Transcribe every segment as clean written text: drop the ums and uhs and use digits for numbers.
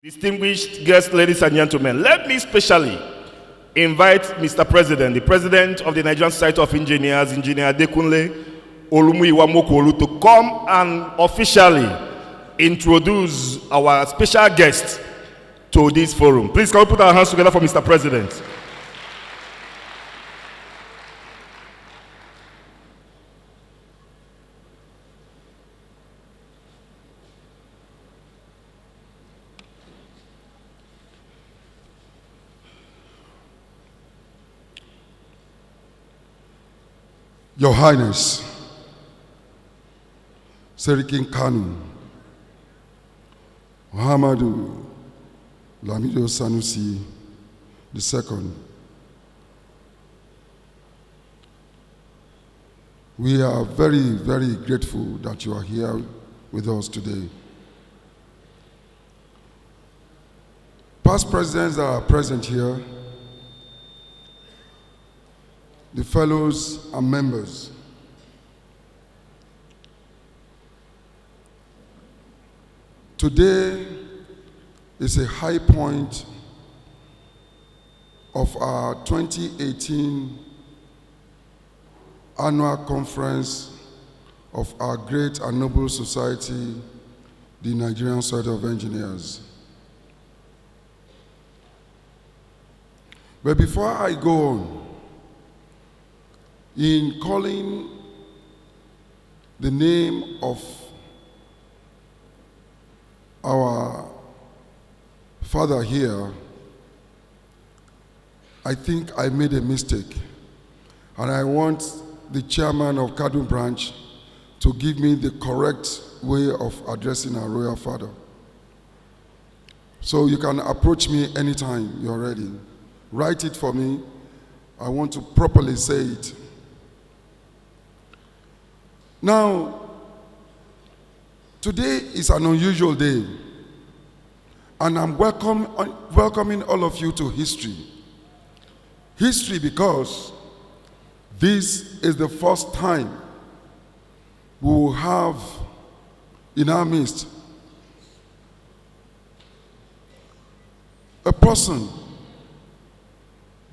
Distinguished guests, ladies and gentlemen, let me specially invite Mr. President, the President of the Nigerian Society of Engineers, Engineer Adekunle Olumuyiwa-Mokolu, to come and officially introduce our special guest to this forum. Please, can we put our hands together for Mr. President? Your Highness, Emir Kano, Muhammadu, Lamido Sanusi II, we are very, very grateful that you are here with us today. Past presidents that are present here, the fellows and members, today is a high point of our 2018 annual conference of our great and noble society, the Nigerian Society of Engineers. But before I go on, in calling the name of our father here, I think I made a mistake, and I want the chairman of KADA branch to give me the correct way of addressing our royal father. So you can approach me anytime you're ready. Write it for me. I want to properly say it. Now, today is an unusual day, and I'm welcoming all of you to history. History because this is the first time we will have in our midst a person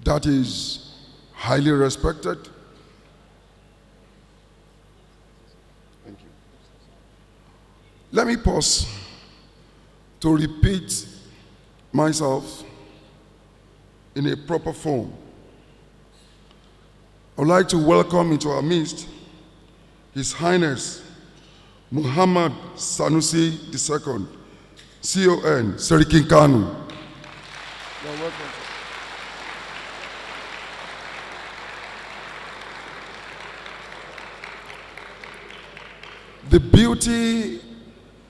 that is highly respected. Let me pause to repeat myself in a proper form. I would like to welcome into our midst His Highness Muhammadu Sanusi II, CON, Emir Kano. You're welcome. The beauty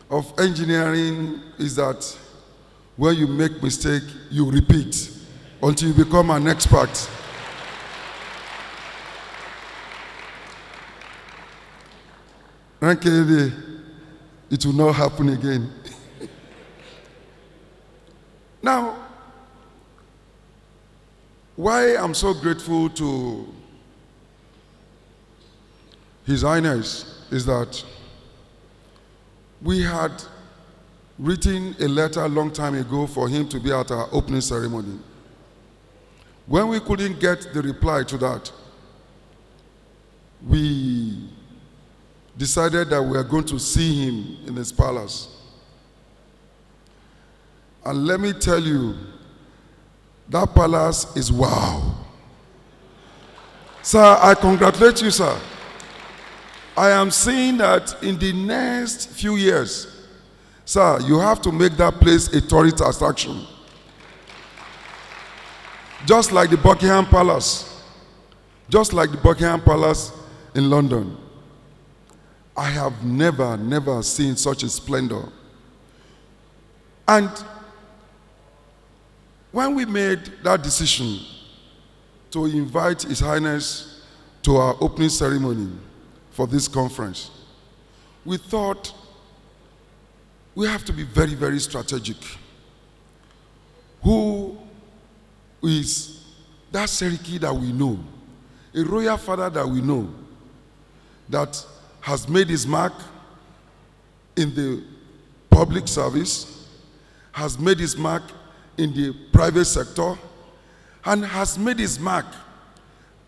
of engineering is that when you make mistake, you repeat until you become an expert. Okay, it will not happen again. Now, why I'm so grateful to His Highness is that we had written a letter a long time ago for him to be at our opening ceremony. When we couldn't get the reply to that, we decided that we are going to see him in his palace. And let me tell you, that palace is wow. Sir, I congratulate you, sir. I am saying that in the next few years, sir, you have to make that place a tourist attraction. Just like the Buckingham Palace. Just like the Buckingham Palace in London. I have never seen such a splendor. And when we made that decision to invite His Highness to our opening ceremony for this conference, we thought we have to be very, very strategic. Who is that Seriki that we know, a royal father that we know, that has made his mark in the public service, has made his mark in the private sector and has made his mark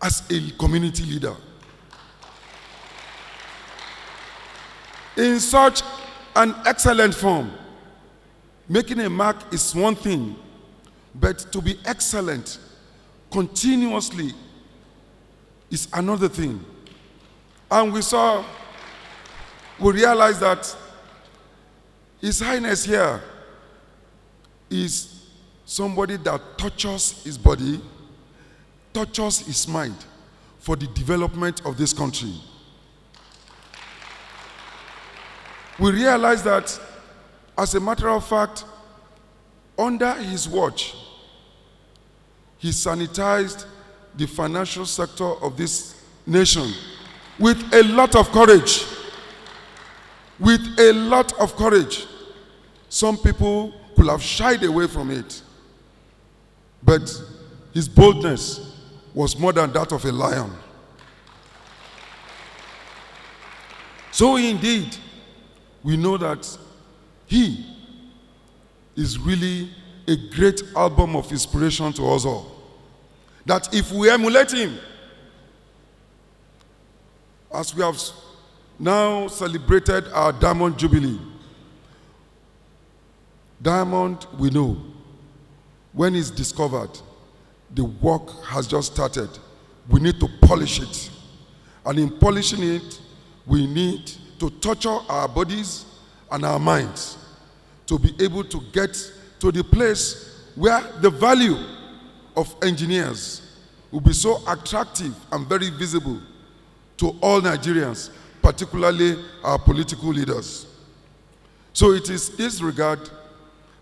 as a community leader. In such an excellent form, making a mark is one thing, but to be excellent continuously is another thing. And we realized that His Highness here is somebody that touches his body, touches his mind for the development of this country. We realize that, as a matter of fact, under his watch, he sanitized the financial sector of this nation with a lot of courage. With a lot of courage. Some people could have shied away from it. But his boldness was more than that of a lion. So indeed, we know that he is really a great album of inspiration to us all. That if we emulate him, as we have now celebrated our Diamond Jubilee, diamond, we know, when it's discovered, the work has just started. We need to polish it. And in polishing it, we need to torture our bodies and our minds to be able to get to the place where the value of engineers will be so attractive and very visible to all Nigerians, particularly our political leaders. So it is this regard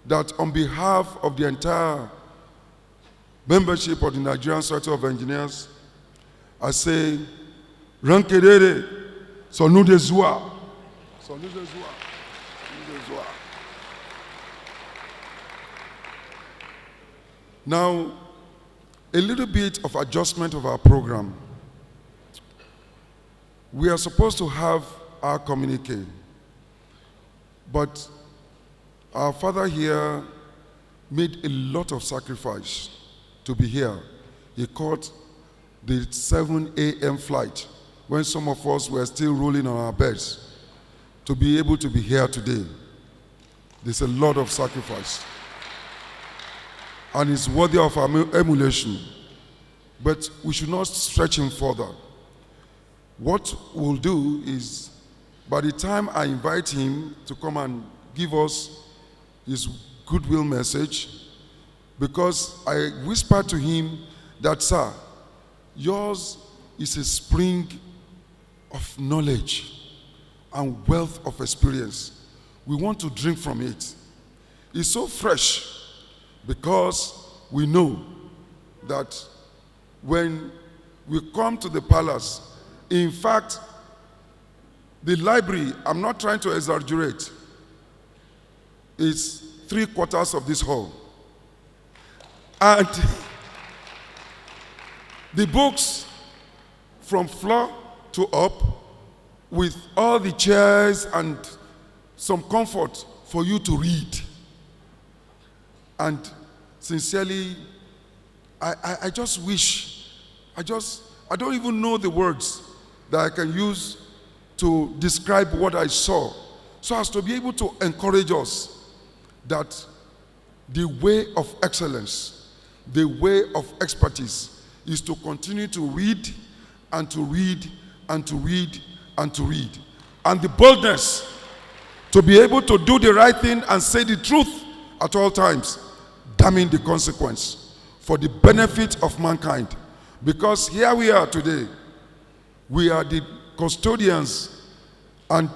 that on behalf of the entire membership of the Nigerian Society of Engineers, I say, Rankedere, Sonudezua. Sonudezua. Sonudezua. Now, a little bit of adjustment of our program. We are supposed to have our communique, but our father here made a lot of sacrifice to be here. He caught the 7 a.m. flight when some of us were still rolling on our beds to be able to be here today. There's a lot of sacrifice. And it's worthy of our emulation. But we should not stretch him further. What we'll do is, by the time I invite him to come and give us his goodwill message, because I whispered to him that, sir, yours is a spring of knowledge and wealth of experience. We want to drink from it. It's so fresh because we know that when we come to the palace, in fact, the library, I'm not trying to exaggerate, is 3/4 of this hall. And the books from floor to up, with all the chairs and some comfort for you to read. And sincerely, I just wish, I don't even know the words that I can use to describe what I saw, so as to be able to encourage us that the way of excellence, the way of expertise is to continue to read and to read and to read and to read. And the boldness to be able to do the right thing and say the truth at all times, damning the consequence for the benefit of mankind. Because here we are today, we are the custodians and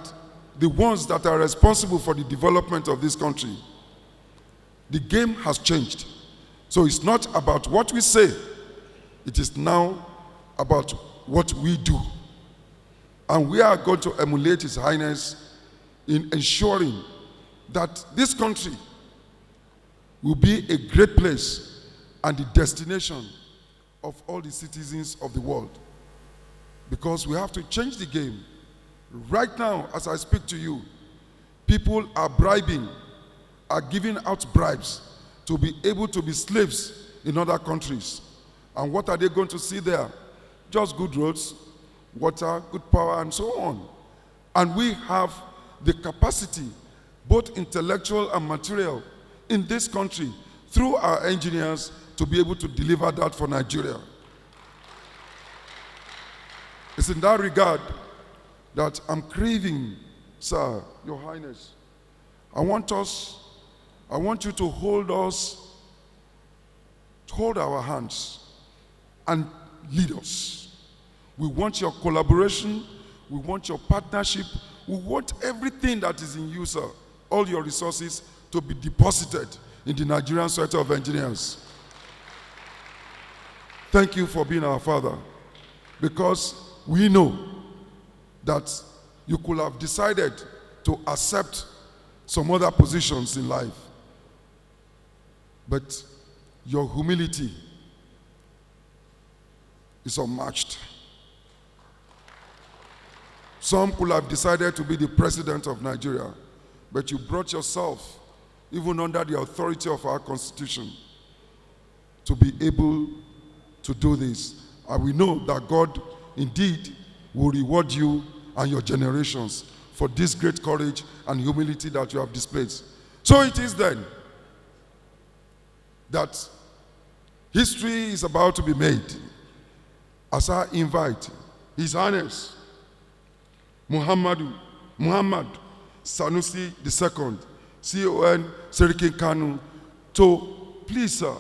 the ones that are responsible for the development of this country. The game has changed. So it's not about what we say, it is now about what we do. And we are going to emulate His Highness in ensuring that this country will be a great place and the destination of all the citizens of the world. Because we have to change the game. Right now, as I speak to you, people are bribing are giving out bribes to be able to be slaves in other countries. And what are they going to see there? Just good roads, water, good power, and so on. And we have the capacity, both intellectual and material, in this country, through our engineers, to be able to deliver that for Nigeria. It's in that regard that I'm craving, sir, Your Highness. I want you to hold our hands and lead us. We want your collaboration, we want your partnership, we want everything that is in you, sir, all your resources to be deposited in the Nigerian Society of Engineers. Thank you for being our father, because we know that you could have decided to accept some other positions in life. But your humility is unmatched. Some could have decided to be the president of Nigeria, but you brought yourself, even under the authority of our constitution, to be able to do this. And we know that God indeed will reward you and your generations for this great courage and humility that you have displayed. So it is then that history is about to be made as I invite His Highness Muhammad Sanusi II, CON Serikin Kano, to please, sir,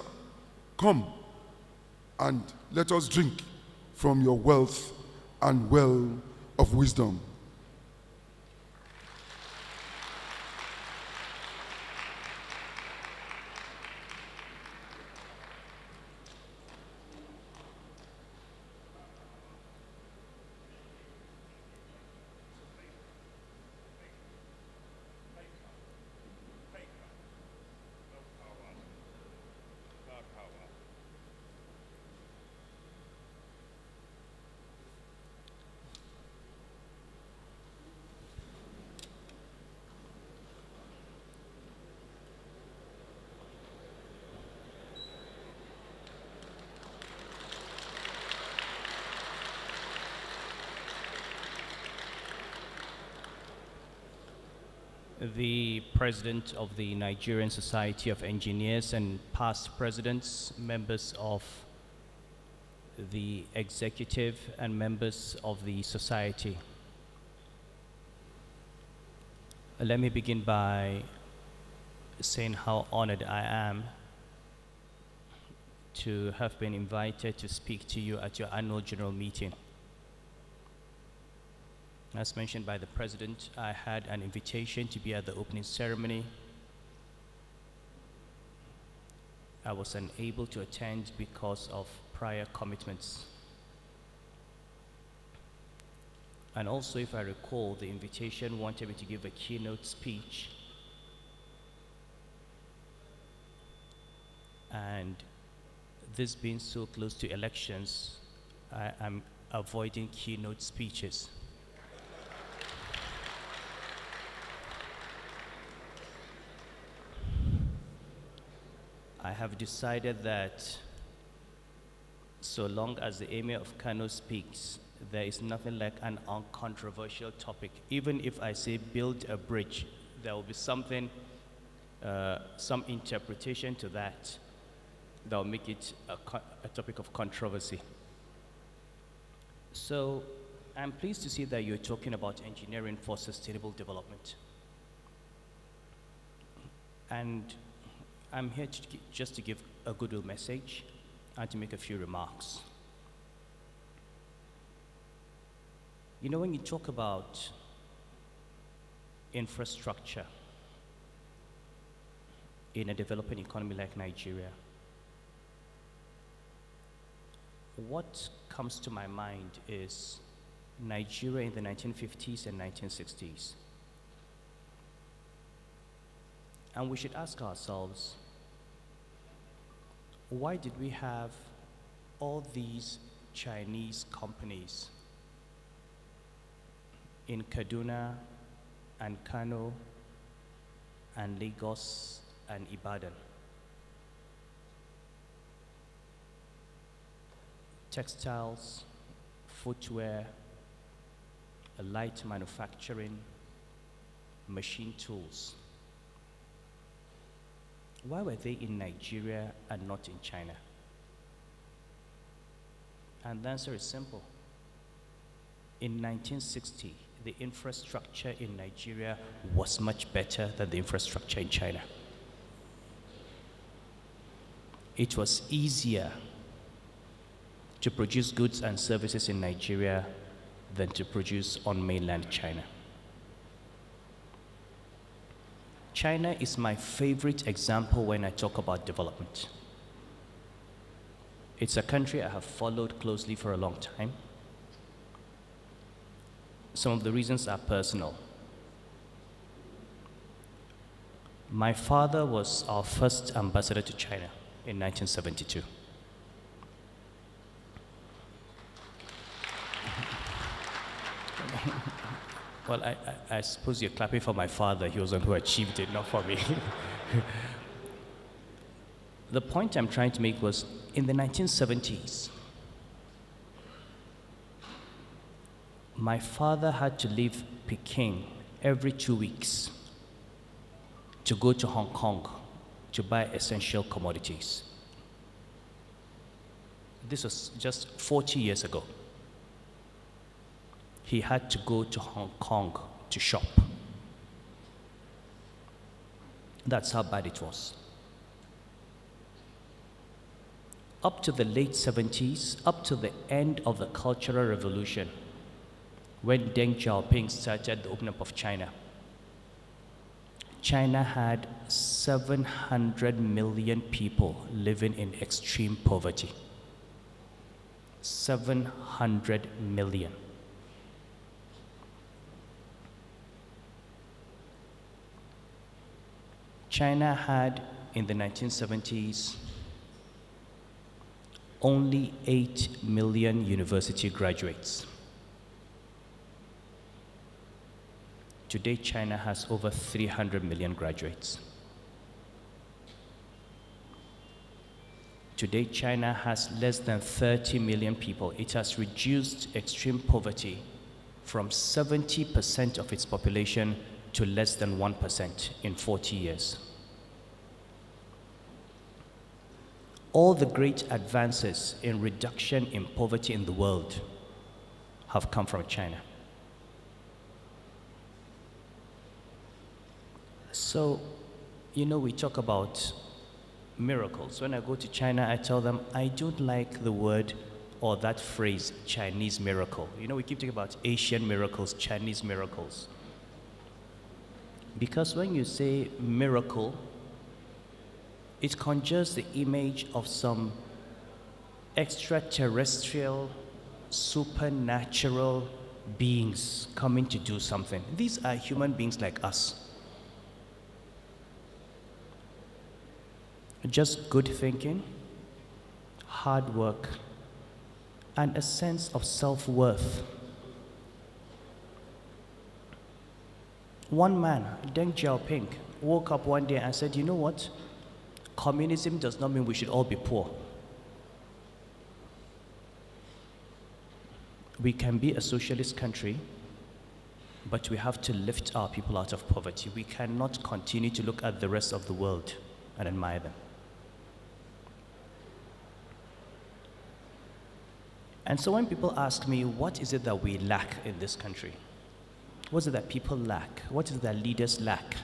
come and let us drink from your wealth and well of wisdom. The President of the Nigerian Society of Engineers and past presidents, members of the executive and members of the society. Let me begin by saying how honored I am to have been invited to speak to you at your annual general meeting. As mentioned by the President, I had an invitation to be at the opening ceremony. I was unable to attend because of prior commitments. And also, if I recall, the invitation wanted me to give a keynote speech. And this being so close to elections, I am avoiding keynote speeches. I have decided that so long as the Emir of Kano speaks, there is nothing like an uncontroversial topic. Even if I say build a bridge, there will be something, some interpretation to that that will make it a topic of controversy. So I'm pleased to see that you're talking about engineering for sustainable development. And I'm here just to give a goodwill message and to make a few remarks. You know, when you talk about infrastructure in a developing economy like Nigeria, what comes to my mind is Nigeria in the 1950s and 1960s. And we should ask ourselves, why did we have all these Chinese companies in Kaduna and Kano and Lagos and Ibadan. Textiles, footwear, light manufacturing, machine tools. Why were they in Nigeria and not in China? And the answer is simple. In 1960, the infrastructure in Nigeria was much better than the infrastructure in China. It was easier to produce goods and services in Nigeria than to produce on mainland China. China is my favorite example when I talk about development. It's a country I have followed closely for a long time. Some of the reasons are personal. My father was our first ambassador to China in 1972. Well, I suppose you're clapping for my father. He was the one who achieved it, not for me. The point I'm trying to make was, in the 1970s, my father had to leave Peking every 2 weeks to go to Hong Kong to buy essential commodities. This was just 40 years ago. He had to go to Hong Kong to shop. That's how bad it was. Up to the late 70s, up to the end of the Cultural Revolution, when Deng Xiaoping started the opening up of China, China had 700 million people living in extreme poverty. 700 million. China had, in the 1970s, only 8 million university graduates. Today, China has over 300 million graduates. Today, China has less than 30 million people. It has reduced extreme poverty from 70% of its population to less than 1% in 40 years. All the great advances in reduction in poverty in the world have come from China. So, you know, we talk about miracles. When I go to China, I tell them, I don't like the word or that phrase, Chinese miracle. You know, we keep talking about Asian miracles, Chinese miracles. Because when you say miracle, it conjures the image of some extraterrestrial, supernatural beings coming to do something. These are human beings like us. Just good thinking, hard work, and a sense of self-worth. One man, Deng Xiaoping, woke up one day and said, you know what? Communism does not mean we should all be poor. We can be a socialist country, but we have to lift our people out of poverty. We cannot continue to look at the rest of the world and admire them. And so when people ask me, what is it that we lack in this country? What is it that people lack? What is it that leaders lack?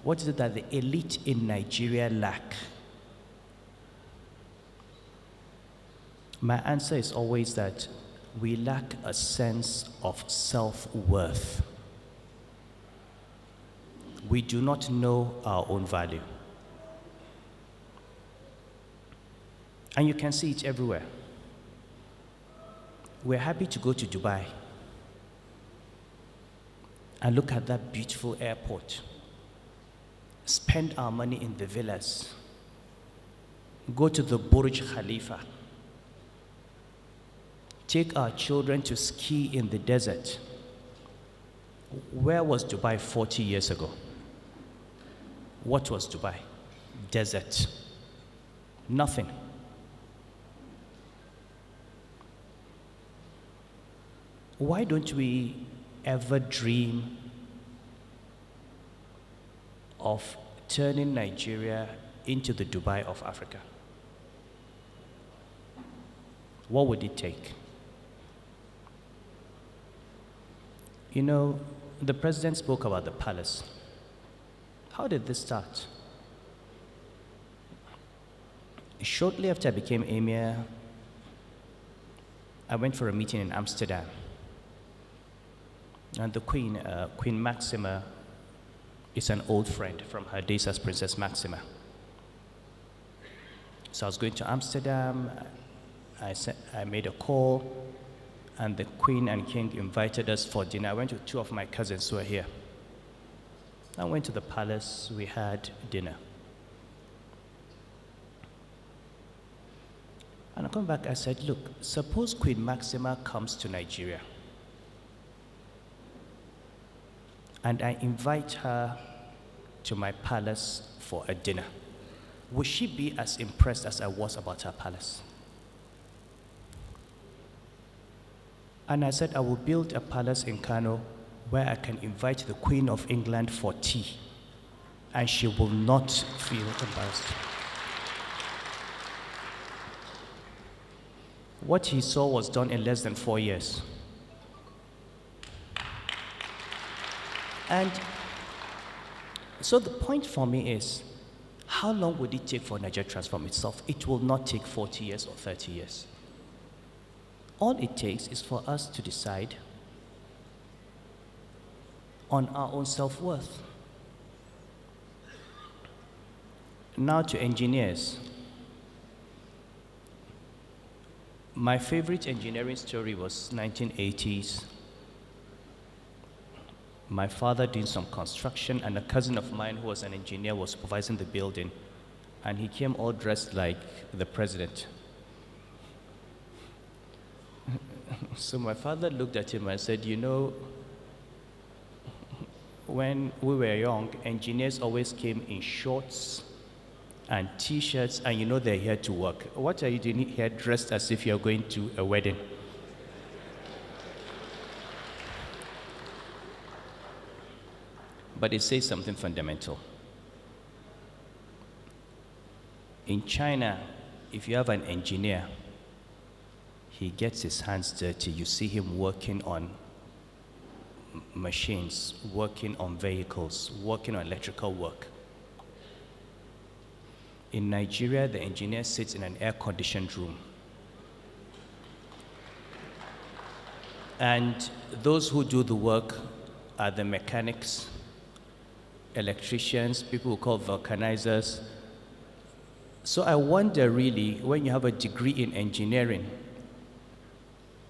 What is it that the elite in Nigeria lack? My answer is always that we lack a sense of self-worth. We do not know our own value. And you can see it everywhere. We're happy to go to Dubai and look at that beautiful airport, spend our money in the villas, go to the Burj Khalifa, take our children to ski in the desert. Where was Dubai 40 years ago? What was Dubai? Desert. Nothing. Why don't we ever dream of turning Nigeria into the Dubai of Africa? What would it take? You know, the president spoke about the palace. How did this start? Shortly after I became emir, I went for a meeting in Amsterdam. And the Queen, Queen Maxima, is an old friend from her days as Princess Maxima. So I was going to Amsterdam. I made a call, and the Queen and King invited us for dinner. I went with two of my cousins who were here. I went to the palace. We had dinner. And I come back, I said, look, suppose Queen Maxima comes to Nigeria, and I invite her to my palace for a dinner. Would she be as impressed as I was about her palace? And I said, I will build a palace in Kano where I can invite the Queen of England for tea, and she will not feel embarrassed. What he saw was done in less than 4 years. And so the point for me is, how long would it take for Nigeria to transform itself? It will not take 40 years or 30 years. All it takes is for us to decide on our own self-worth. Now to engineers. My favorite engineering story was 1980s. My father doing some construction, and a cousin of mine who was an engineer was supervising the building, and he came all dressed like the president. So my father looked at him and said, you know, when we were young, engineers always came in shorts and t-shirts, and you know they're here to work. What are you doing here dressed as if you're going to a wedding? But it says something fundamental. In China, if you have an engineer, he gets his hands dirty. You see him working on machines, working on vehicles, working on electrical work. In Nigeria, the engineer sits in an air-conditioned room. And those who do the work are the mechanics, electricians, people who call vulcanizers. So I wonder really, when you have a degree in engineering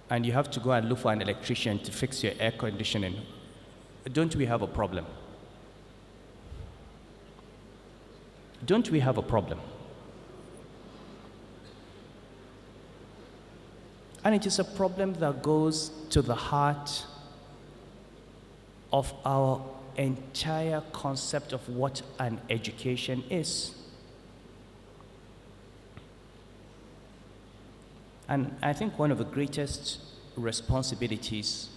and you have to go and look for an electrician to fix your air conditioning, don't we have a problem? Don't we have a problem? And it is a problem that goes to the heart of our entire concept of what an education is. And I think one of the greatest responsibilities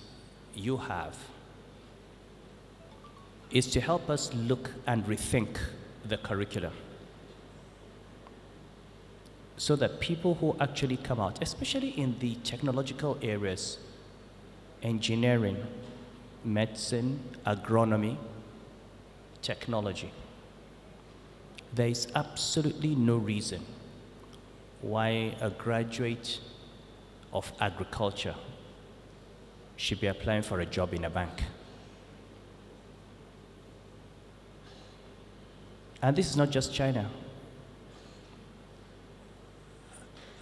you have is to help us look and rethink the curriculum, so that people who actually come out, especially in the technological areas, engineering, medicine, agronomy, technology, there is absolutely no reason why a graduate of agriculture should be applying for a job in a bank. And this is not just China.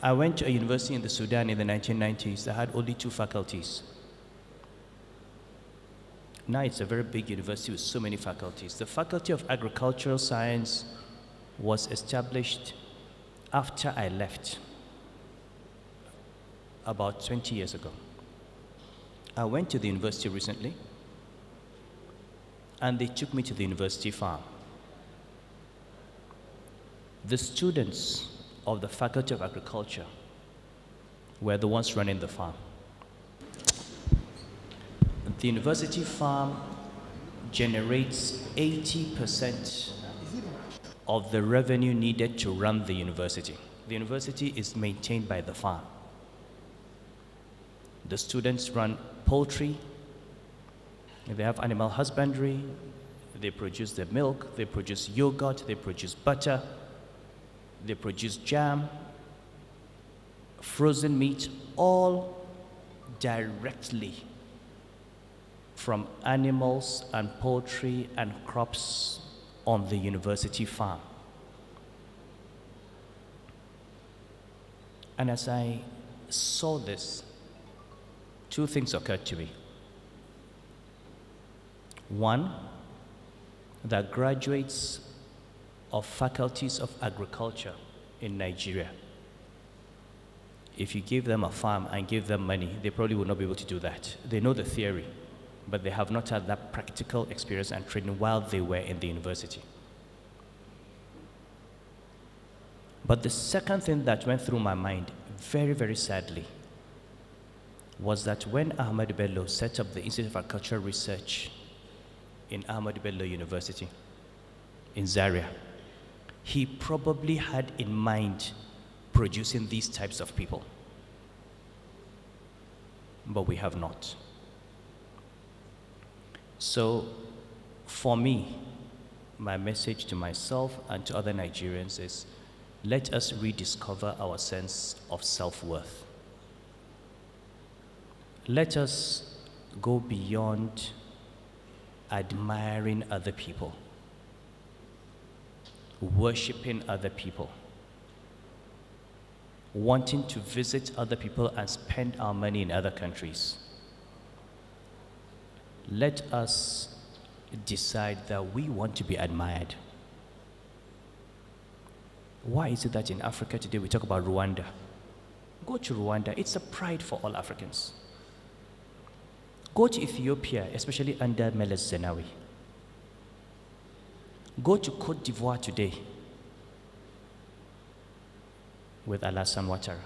I went to a university in the Sudan in the 1990s that had only 2 faculties. Now it's a very big university with so many faculties. The Faculty of Agricultural Science was established after I left, about 20 years ago. I went to the university recently, and they took me to the university farm. The students of the Faculty of Agriculture were the ones running the farm. The university farm generates 80% of the revenue needed to run the university. The university is maintained by the farm. The students run poultry, they have animal husbandry, they produce the milk, they produce yogurt, they produce butter, they produce jam, frozen meat, all directly from animals and poultry and crops on the university farm. And as I saw this, two things occurred to me. One, that graduates of faculties of agriculture in Nigeria, if you give them a farm and give them money, they probably will not be able to do that. They know the theory, but they have not had that practical experience and training while they were in the university. But the second thing that went through my mind, very, very sadly, was that when Ahmadu Bello set up the Institute of Agricultural Research in Ahmadu Bello University in Zaria, he probably had in mind producing these types of people. But we have not. So, for me, my message to myself and to other Nigerians is, let us rediscover our sense of self-worth. Let us go beyond admiring other people, worshiping other people, wanting to visit other people and spend our money in other countries. Let us decide that we want to be admired. Why is it that in Africa today we talk about Rwanda? Go to Rwanda, it's a pride for all Africans. Go to Ethiopia, especially under Meles Zenawi. Go to Cote d'Ivoire today with Alassane Ouattara.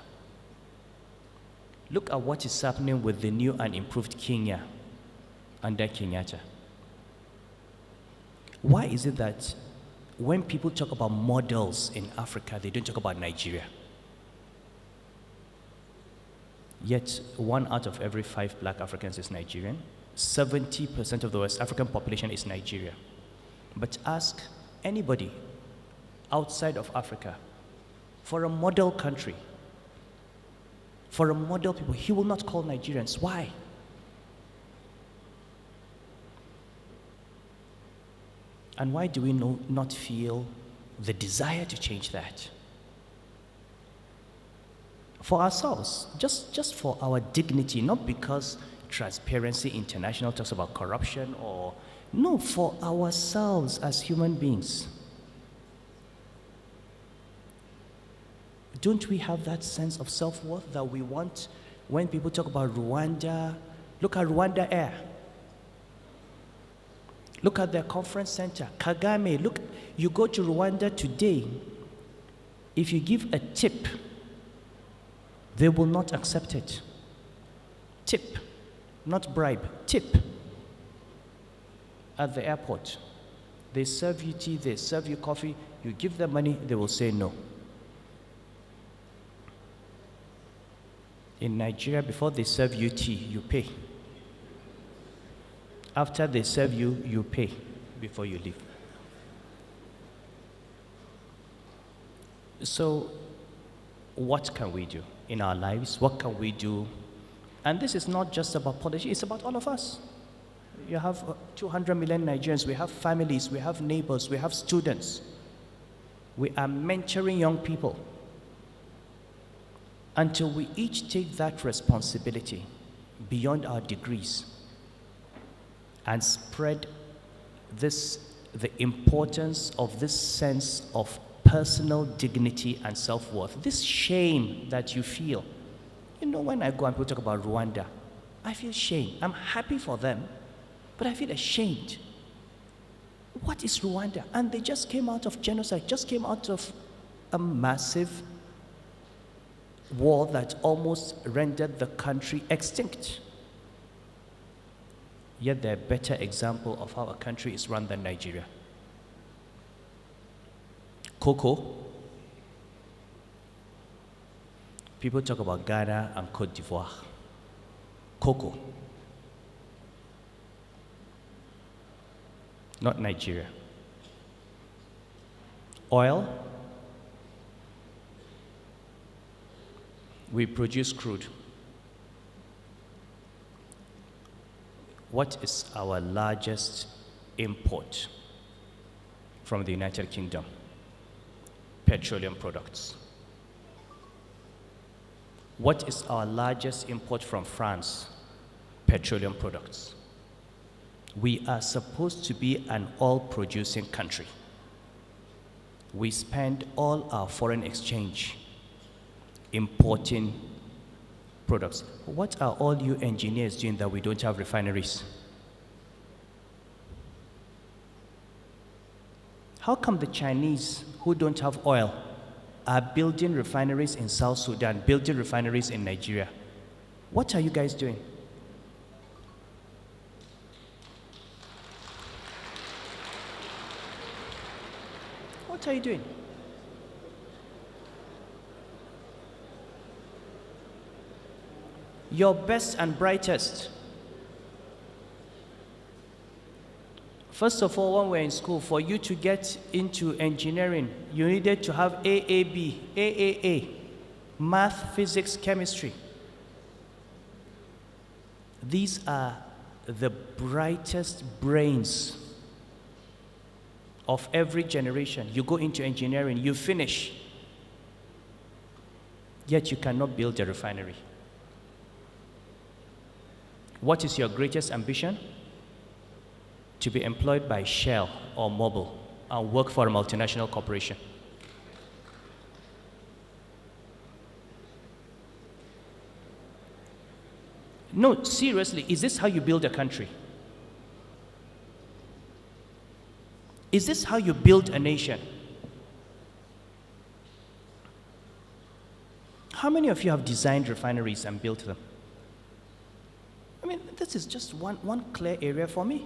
Look at what is happening with the new and improved Kenya under Kenyatta. Why is it that when people talk about models in Africa, they don't talk about Nigeria? Yet, 1 out of every 5 black Africans is Nigerian. 70% of the West African population is Nigeria. But ask anybody outside of Africa for a model country, for a model people, he will not call Nigerians. Why? And why do we not feel the desire to change that? For ourselves, just for our dignity, not because Transparency International talks about corruption or, no, for ourselves as human beings. Don't we have that sense of self-worth that we want when people talk about Rwanda? Look at Rwanda Air. Look at their conference center. Kagame, look, you go to Rwanda today, if you give a tip, they will not accept it. Tip, not bribe, tip. At the airport, they serve you tea, they serve you coffee, you give them money, they will say no. In Nigeria, before they serve you tea, you pay. After they serve you, you pay before you leave. So, what can we do in our lives? What can we do? And this is not just about politics, it's about all of us. You have 200 million Nigerians, we have families, we have neighbors, we have students. We are mentoring young people. Until we each take that responsibility beyond our degrees and spread the importance of this sense of personal dignity and self-worth, this shame that you feel. You know, when I go and people talk about Rwanda, I feel shame. I'm happy for them, but I feel ashamed. What is Rwanda? And they just came out of genocide, just came out of a massive war that almost rendered the country extinct. Yet they're a better example of how a country is run than Nigeria. Cocoa. People talk about Ghana and Cote d'Ivoire. Cocoa. Not Nigeria. Oil. We produce crude. What is our largest import from the United Kingdom? Petroleum products. What is our largest import from France? Petroleum products. We are supposed to be an oil-producing country. We spend all our foreign exchange importing products. What are all you engineers doing that we don't have refineries? How come the Chinese who don't have oil are building refineries in South Sudan, building refineries in Nigeria? What are you guys doing? What are you doing? Your best and brightest. First of all, when we're in school, for you to get into engineering, you needed to have AAB, AAA, math, physics, chemistry. These are the brightest brains of every generation. You go into engineering, you finish, yet you cannot build a refinery. What is your greatest ambition? To be employed by Shell or Mobil and work for a multinational corporation. No, seriously, is this how you build a country? Is this how you build a nation? How many of you have designed refineries and built them? I mean, this is just one clear area for me.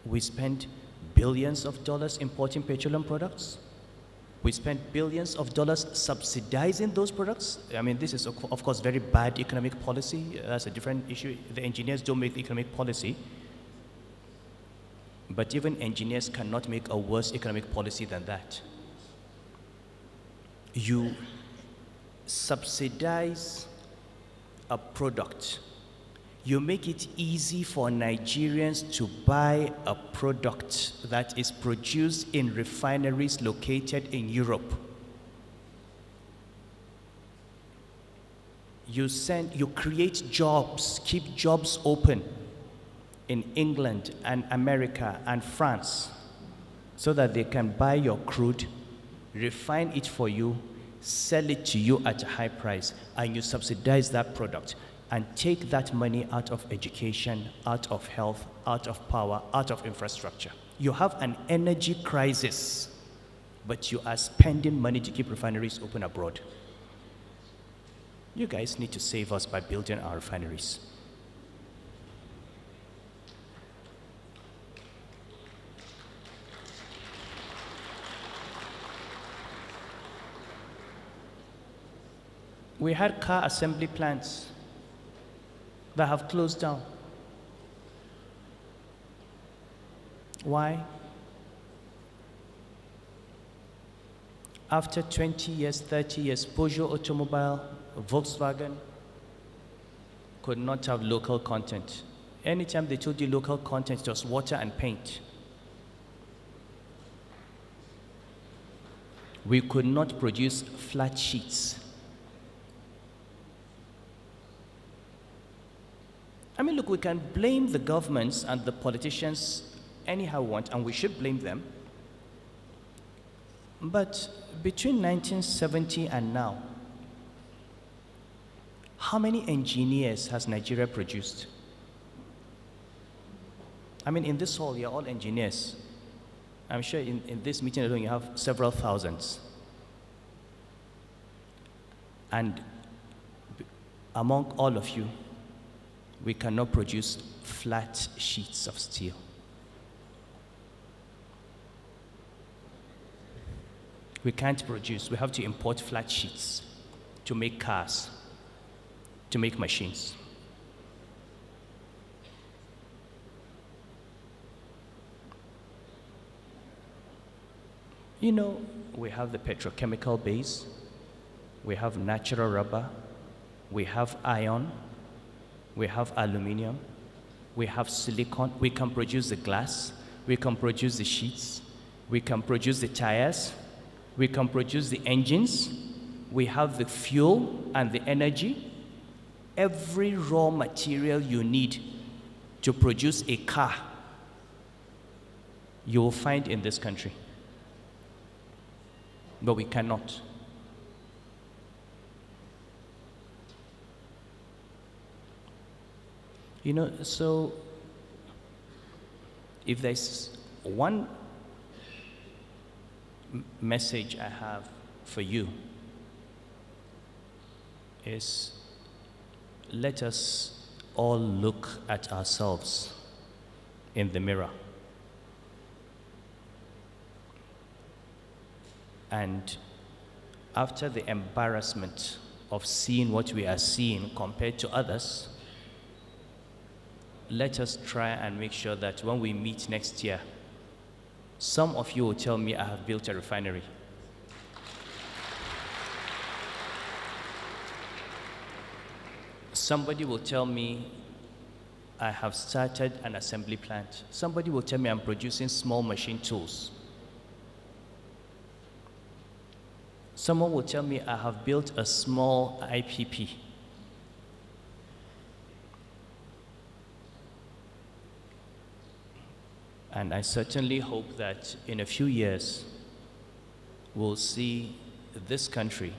We spend billions of dollars importing petroleum products. We spend billions of dollars subsidizing those products. I mean, this is, of course, very bad economic policy. That's a different issue. The engineers don't make the economic policy. But even engineers cannot make a worse economic policy than that. You subsidize a product. You make it easy for Nigerians to buy a product that is produced in refineries located in Europe. You create jobs, keep jobs open in England and America and France so that they can buy your crude, refine it for you, sell it to you at a high price, and you subsidize that product and take that money out of education, out of health, out of power, out of infrastructure. You have an energy crisis, but you are spending money to keep refineries open abroad. You guys need to save us by building our refineries. We had car assembly plants that have closed down. Why? After 20 years, 30 years, Peugeot Automobile, Volkswagen could not have local content. Anytime they told you local content, it was water and paint. We could not produce flat sheets. I mean, look, we can blame the governments and the politicians anyhow we want, and we should blame them. But between 1970 and now, how many engineers has Nigeria produced? I mean, in this hall, you're all engineers. I'm sure in this meeting alone you have several thousands. And among all of you, we cannot produce flat sheets of steel. We can't produce, we have to import flat sheets to make cars, to make machines. You know, we have the petrochemical base, we have natural rubber, we have iron, we have aluminum, we have silicon, we can produce the glass, we can produce the sheets, we can produce the tires, we can produce the engines, we have the fuel and the energy. Every raw material you need to produce a car, you will find in this country. But we cannot. You know, so if there's one message I have for you, is let us all look at ourselves in the mirror. And after the embarrassment of seeing what we are seeing compared to others, let us try and make sure that when we meet next year, some of you will tell me I have built a refinery. Somebody will tell me I have started an assembly plant. Somebody will tell me I'm producing small machine tools. Someone will tell me I have built a small IPP. And I certainly hope that in a few years, we'll see this country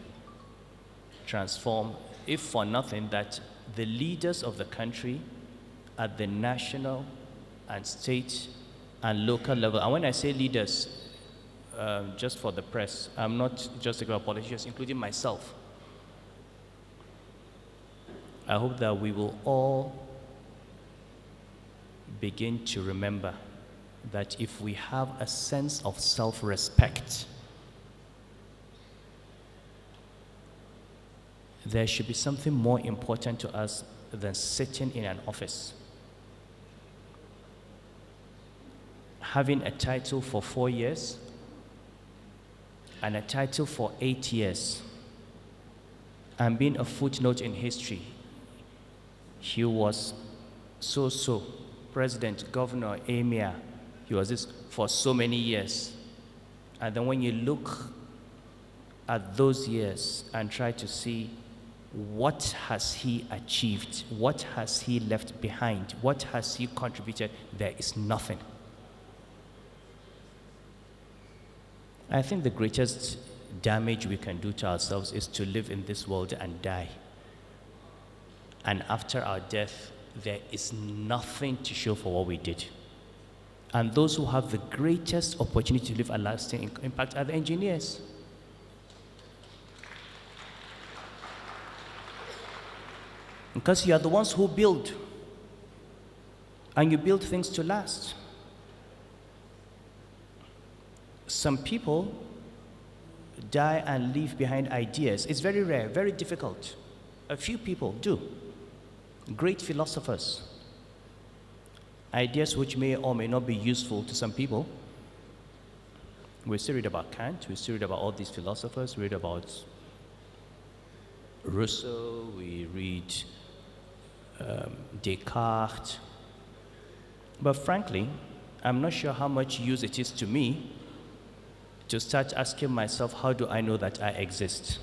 transform, if for nothing, that the leaders of the country at the national and state and local level, and when I say leaders, just for the press, I'm not just a group of politicians, including myself. I hope that we will all begin to remember that if we have a sense of self-respect, there should be something more important to us than sitting in an office, having a title for 4 years and a title for 8 years, and being a footnote in history. He was so-so, president, governor, emir. He was this for so many years. And then when you look at those years and try to see what has he achieved, what has he left behind, what has he contributed, there is nothing. I think the greatest damage we can do to ourselves is to live in this world and die. And after our death, there is nothing to show for what we did. And those who have the greatest opportunity to leave a lasting impact are the engineers. Because you are the ones who build. And you build things to last. Some people die and leave behind ideas. It's very rare, very difficult. A few people do. Great philosophers. Ideas which may or may not be useful to some people. We still read about Kant, we still read about all these philosophers, we read about Rousseau, we read Descartes. But frankly, I'm not sure how much use it is to me to start asking myself, how do I know that I exist?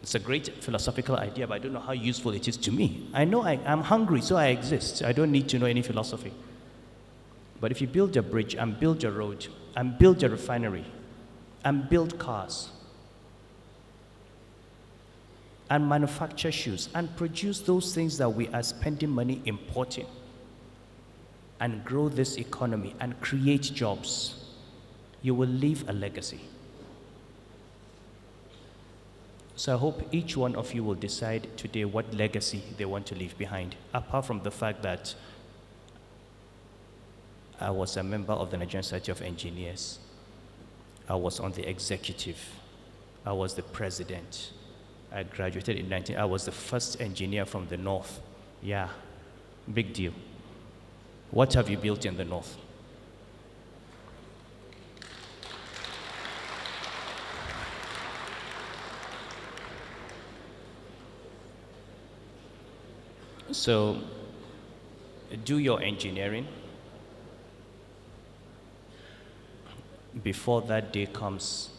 It's a great philosophical idea, but I don't know how useful it is to me. I know I'm hungry, so I exist. I don't need to know any philosophy. But if you build a bridge and build a road and build a refinery and build cars and manufacture shoes and produce those things that we are spending money importing, and grow this economy and create jobs, you will leave a legacy. So I hope each one of you will decide today what legacy they want to leave behind, apart from the fact that I was a member of the Nigerian Society of Engineers. I was on the executive. I was the president. I graduated in I was the first engineer from the North. Yeah, big deal. What have you built in the North? So, do your engineering before that day comes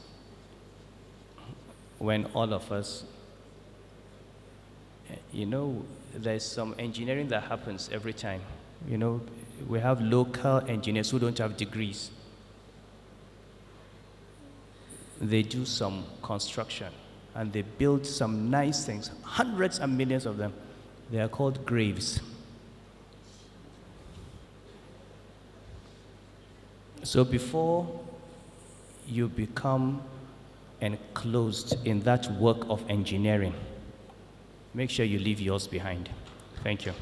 when all of us, there's some engineering that happens every time. We have local engineers who don't have degrees. They do some construction and they build some nice things, hundreds and millions of them. They are called graves. So before you become enclosed in that work of engineering, make sure you leave yours behind. Thank you.